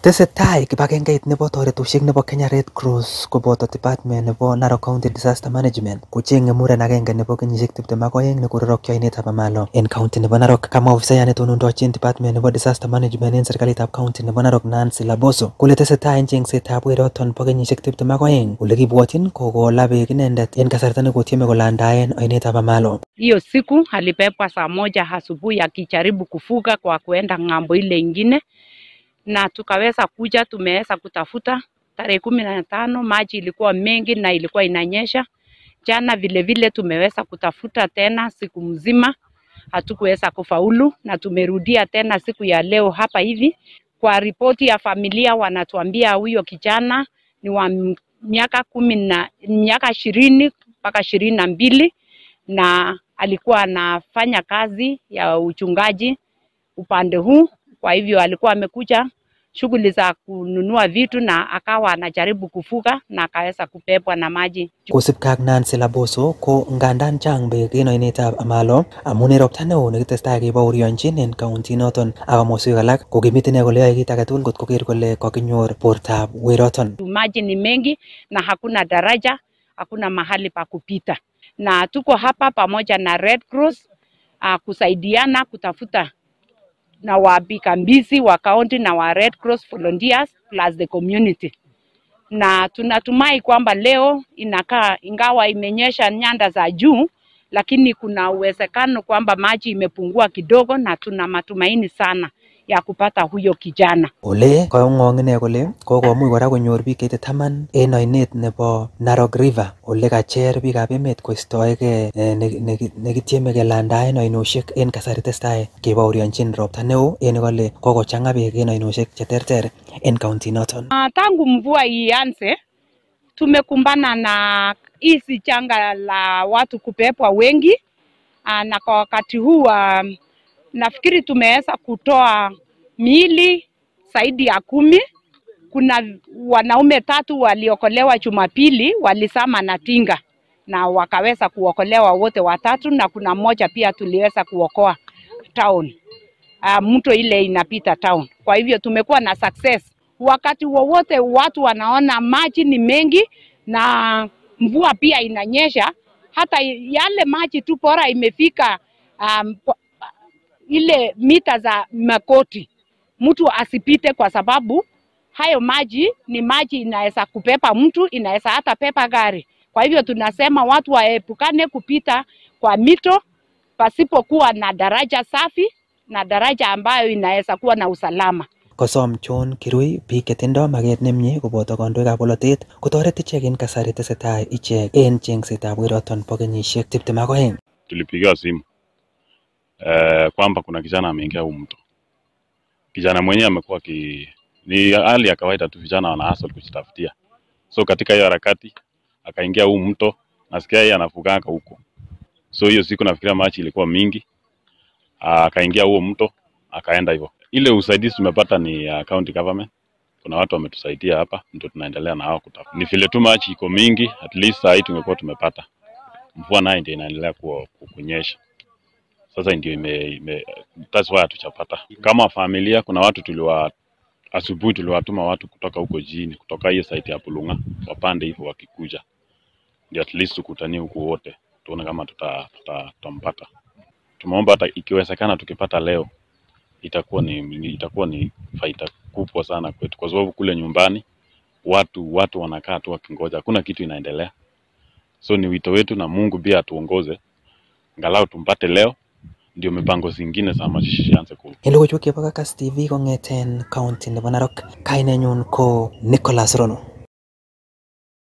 Tesetai kibagengeit nebo toretusiek nebo Kenya Red Cross koboto department nebo Narok County Disaster Management kochenge muren agenge nebo kenyisiek 22 nekororokyo ainetab Amalo en county nebo Narok. Kamwa ofisayat netonondochin department nebo Disaster Management en serikalitab county nebo Narok Nancy Laboso kole tesetai en chengsetab weroton bo kenyisiek 22 ole kibwotyin kokola beek inendet en kasarta nekotieme kolandaen ainetab Amalo. Hiyo siku alibebwa saa 1 asubuhi akijaribu kufuga kwa kuenda ng'ambo ile ingine, na tukaweza kuja, tumeweza kutafuta tarehe 15. Maji ilikuwa mengi na ilikuwa inanyesha. Jana vile vile tumeweza kutafuta tena siku mzima, hatukuweza kufaulu, na tumerudia tena siku ya leo hapa hivi. Kwa ripoti ya familia wanatuambia huyo kijana ni wa miaka 20 mpaka 22 na alikuwa anafanya kazi ya uchungaji upande huu. Kwa hivyo alikuwa amekuja shughuli za kununua vitu na akawa anajaribu kufuga na akaweza kubebwa na maji. Kosipkak Nancy Laboso ko ngandan chang beek en ainetab Amalo amun ropta neo nekitestai kebaorionjin en county noton ak komoswek alak kokimit ine kole yoe kit agetugul kot koker kole kokinyor bortab weroton. Maji ni mengi na hakuna daraja, hakuna mahali pa kupita, na tuko hapa pamoja na Red Cross kusaidiana kutafuta na wapikambizi wa county na wa Red Cross volunteers plus the community. Na tunatumai kwamba leo inakaa, ingawa imenyesha nyanda za juu, lakini kuna uwezekano kwamba maji imepungua kidogo, na tuna matumaini sana ya kupata huyo kijana. Ole koyong'ong ine kole kokomuch kora konyor biik cheite 10 en ainet nebo Narok River ole kacher biikab emet koistoege nekitieme kelandaen ainosiek en kasari testai kebaorionjin ropta neo en kole kokochang'a beek en ainosiek cheterter en county noton. Tangu mvua ianze tumekumbana na hizi janga la watu kubebwa wengi, na kwa wakati huu nafikiri tumeweza kutoa miili zaidi ya 10. Kuna wanaume 3 waliokolewa Jumapili, walisama na tinga na wakaweza kuokolewa wote 3, na kuna mmoja pia tuliweza kuokoa town, mto ile inapita town. Kwa hivyo tumekuwa na success. Wakati wowote watu wanaona maji ni mengi na mvua pia inanyesha, hata yale maji tu bora imefika ile mita za Makoti, mtu asipite, kwa sababu hayo maji ni maji inaweza kupepa mtu, inaweza hata pepa gari. Kwa hivyo tunasema watu waepukane kupita kwa mito pasipokuwa na daraja safi na daraja ambayo inaweza kuwa na usalama. Kosom John Kirui biik chetindo maket nemie koboto kandoikab bolotet kotoret ichek en kasari tesetai ichek en chengsetab weroton bo kenyisiek 22. Tulipigiwa simu kwamba kuna kijana ameingia huu mto. Kijana mwenyewe amekuwa ni hali ya kawaida tu, vijana wana hustle kujitafutia. So katika hiyo harakati akaingia huu mto, nasikia yeye anafuganga huko. So hiyo siku nafikiria maji ilikuwa mingi, akaingia huo mto akaenda hivyo. Ile usaidizi tumepata ni county government. Kuna watu wametusaidia hapa, ndio tunaendelea na hao kutafuta. Ni vile tu maji iko mingi, at least saa hii tungekuwa tumepata. Mvua nayo ndio inaendelea kunyesha. Sasa ndio that's why hatuchapata. Kama familia kuna watu asubuhi tuliwatuma watu kutoka huko jini, kutoka hiyo site ya Pulunga, wapande hivyo wakikuja. Ndio at least tukutanie huko wote, tuone kama tutampata. Tumeomba hata ikiwezekana tukipata leo itakuwa ni faida kubwa sana kwetu, kwa sababu kule nyumbani watu wanakaa tu wakingoja, hakuna kitu inaendelea. So ni wito wetu na Mungu pia atuongoze, angalau tumpate leo, ndio mipango zingine za mazishi zianze ku. Hello, Kakas TV kong'eten county nebo Narok. Kainenyun ko Nicholas Rono.